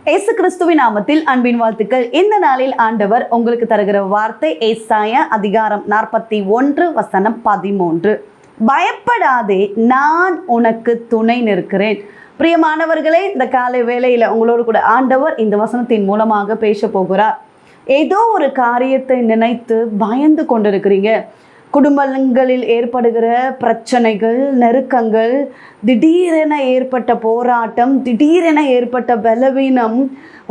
இயேசு கிறிஸ்துவின் நாமத்தில் அன்பின் வாழ்த்துக்கள். இந்த நாளில் ஆண்டவர் உங்களுக்கு தருகிற வார்த்தை ஏசாயா அதிகாரம் 41 வசனம் 13. பயப்படாதே, நான் உனக்கு துணை நிற்கிறேன். பிரியமானவர்களே, இந்த காலை வேளையில் உங்களோடு கூட ஆண்டவர் இந்த வசனத்தின் மூலமாக பேச போகிறார். ஏதோ ஒரு காரியத்தை நினைத்து பயந்து கொண்டிருக்கிறீங்க. குடும்பங்களில் ஏற்படுகிற பிரச்சனைகள், நெருக்கங்கள், திடீரென ஏற்பட்ட போராட்டம், திடீரென ஏற்பட்ட பலவீனம்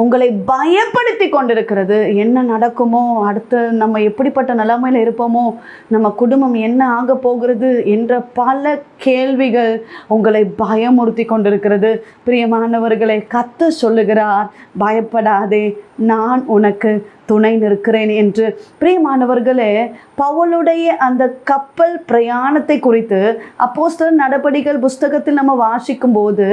உங்களை பயப்படுத்தி கொண்டிருக்கிறது. என்ன நடக்குமோ, அடுத்து நம்ம எப்படிப்பட்ட நிலைமையில் இருப்போமோ, நம்ம குடும்பம் என்ன ஆக போகிறது என்ற பல கேள்விகள் உங்களை பயமுறுத்தி கொண்டிருக்கிறது. பிரியமானவர்களை, கர்த்தர் சொல்லுகிறார், பயப்படாதே, நான் உனக்கு துணை நிற்கிறேன் என்று. பிரியமானவர்களே, பவுலுடைய அந்த கப்பல் பிரயாணத்தை குறித்து அப்போஸ்தலர் நடபடிகள் புஸ்தகத்தில் நம்ம வாசிக்கும் போது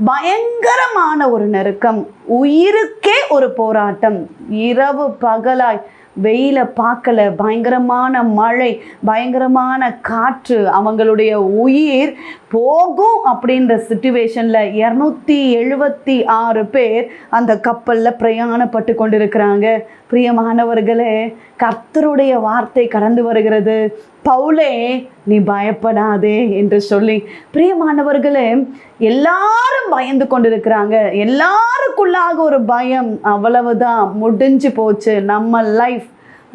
பயங்கரமான ஒரு நெருக்கம், உயிருக்கே ஒரு போராட்டம், இரவு பகலாய் வெயில பார்க்கல, பயங்கரமான மழை, பயங்கரமான காற்று, அவங்களுடைய உயிர் போகும் அப்படின்ற சிச்சுவேஷன்ல 276 பேர் அந்த கப்பல்ல பிரயாணப்பட்டு கொண்டிருக்கிறாங்க. பிரியமானவர்களே, கர்த்தருடைய வார்த்தை கடந்து வருகிறது, பவுலே நீ பயப்படாதே என்று சொல்லி. பிரியமானவர்களே, எல்லாரும் பயந்து கொண்டிருக்கிறாங்க. எல்லாருக்குள்ளாக ஒரு பயம், அவ்வளவுதான், முடிஞ்சு போச்சு, நம்ம லைஃப்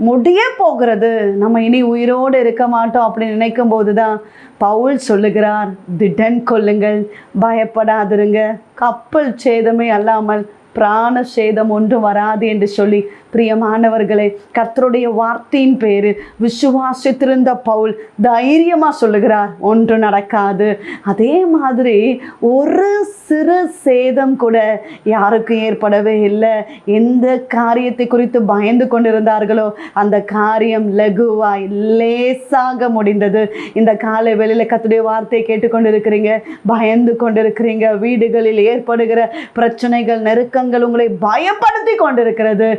முடிய போகிறது, நம்ம இனி உயிரோடு இருக்க மாட்டோம் அப்படின்னு நினைக்கும் போதுதான் பவுல் சொல்லுகிறார், திடன் கொள்ளுங்கள், பயப்படாதிருங்க, கப்பல் சேதமே அல்லாமல் பிராண சேதம் ஒன்றும் வராது என்று சொல்லி. பிரியமானவர்களே, கர்த்தருடைய வார்த்தையின் பேரு விசுவாசித்திருந்த பவுல் தைரியமா சொல்லுகிறார், ஒன்று நடக்காது. அதே மாதிரி ஒரு சிறு சேதம் கூட யாருக்கும் ஏற்படவே இல்லை. எந்த காரியத்தை குறித்து பயந்து கொண்டிருந்தார்களோ அந்த காரியம் லகுவாய் லேசாக முடிந்தது. இந்த காலை வேளையில கர்த்தருடைய வார்த்தையை கேட்டுக்கொண்டிருக்கிறீங்க, பயந்து கொண்டிருக்கிறீங்க, வீடுகளில் ஏற்படுகிற பிரச்சனைகள், நெருக்கங்கள் உங்களை பயப்படுத்தி கொண்டிருக்கிறது.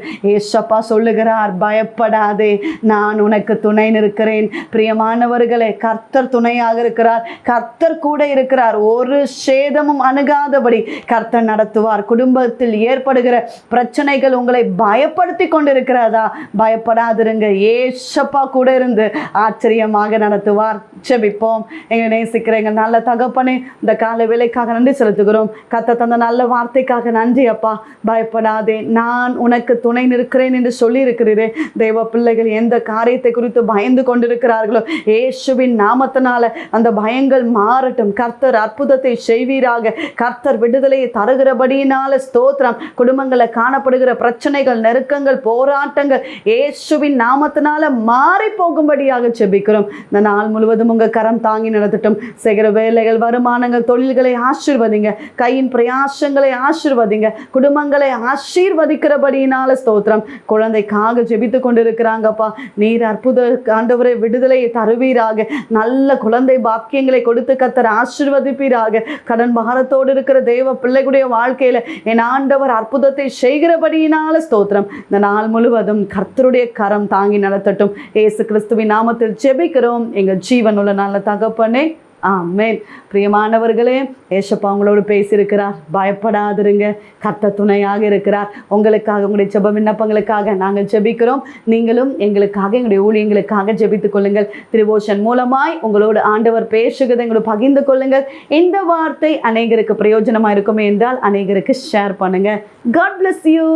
ஏசப்பா சொல்லுகிறார், பயப்படாதே, நான் உனக்கு துணை நிற்கிறேன். பிரியமானவர்களே, கர்த்தர் துணையாக இருக்கிறார், கர்த்தர் கூட இருக்கிறார். ஒரு சேதமும் அணுகாதபடி கர்த்தர் நடத்துவார். குடும்பத்தில் ஏற்படுகிற பிரச்சனைகள் உங்களை பயப்படுத்தி கொண்டிருக்கிறதா, பயப்படாதிருங்க, ஏசப்பா கூட இருந்து ஆச்சரியமாக நடத்துவார். செபிப்போம். எங்களை நேசிக்கிற எங்கள் நல்ல தகப்பனே, இந்த கால வேலைக்காக நன்றி செலுத்துகிறோம். கர்த்தர் தந்த நல்ல வார்த்தைக்காக நன்றி அப்பா. பயப்படாதே, நான் உனக்கு துணை நிற்கிறேன் என்று சொல்லி இருக்கிறீரே. தெய்வ பிள்ளைகள் எந்த காரியத்தை குறித்து பயந்து கொண்டிருக்கிறார்களோ, இயேசுவின் நாமத்தினால அந்த பயங்கள் மாறட்டும். கர்த்தர் அற்புதத்தை செய்வீராக. கர்த்தர் விடுதலையை தருகிறபடியினால ஸ்தோத்திரம். குடும்பங்களில் காணப்படுகிற பிரச்சனைகள், நெருக்கங்கள், போராட்டங்கள் இயேசுவின் நாமத்தினால மாறி போகும்படியாக செபிக்கிறோம். இந்த நாள் முழுவதும் உங்க கரம் தாங்கி நடத்தட்டும். செய்கிற வேலைகள், வருமானங்கள், தொழில்களை ஆசீர்வதிங்க. கையின் பிரயாசங்களை ஆசீர்வதிங்க. குடும்பங்களை ஆசீர்வதிக்கிறபடியினால ஸ்தோத்திரம். குழந்தைக்காக ஜெபித்து கொண்டிருக்கிறாங்கப்பா. நீர் அற்புத ஆண்டவரை விடுதலையை தருவீராக. நல்ல குழந்தை பாக்கியங்களை கொடுத்து கர்த்தர் ஆசீர்வதிப்பீராக. கடன் பாரத்தோடு இருக்கிற தேவ பிள்ளைகளுடைய வாழ்க்கையில என் ஆண்டவர் அற்புதத்தை செய்கிறபடியினால ஸ்தோத்திரம். இந்த நாள் முழுவதும் கர்த்தருடைய கரம் தாங்கி நடத்தட்டும். இயேசு கிறிஸ்துவின் நாமத்தில் ஜெபிக்கிறோம் எங்கள் ஜீவனுள்ள நல்ல தகப்பனே, ஆமென். பிரியமானவர்களே, ஏசப்பா உங்களோடு பேசியிருக்கிறார். பயப்படாதிருங்க, கர்த்தர் துணையாக இருக்கிறார். உங்களுக்காக, உங்களுடைய ஜெப விண்ணப்பங்களுக்காக நாங்கள் ஜெபிக்கிறோம். நீங்களும் எங்களுக்காக, எங்களுடைய ஊழியங்களுக்காக ஜெபித்துக் கொள்ளுங்கள். டிவோஷன் மூலமாய் உங்களோடு ஆண்டவர் பேசுகிறதை எங்களோடு பகிர்ந்து கொள்ளுங்கள். இந்த வார்த்தை அநேகருக்கு பிரயோஜனமாக இருக்குமே என்றால் அநேகருக்கு ஷேர் பண்ணுங்க. God bless you.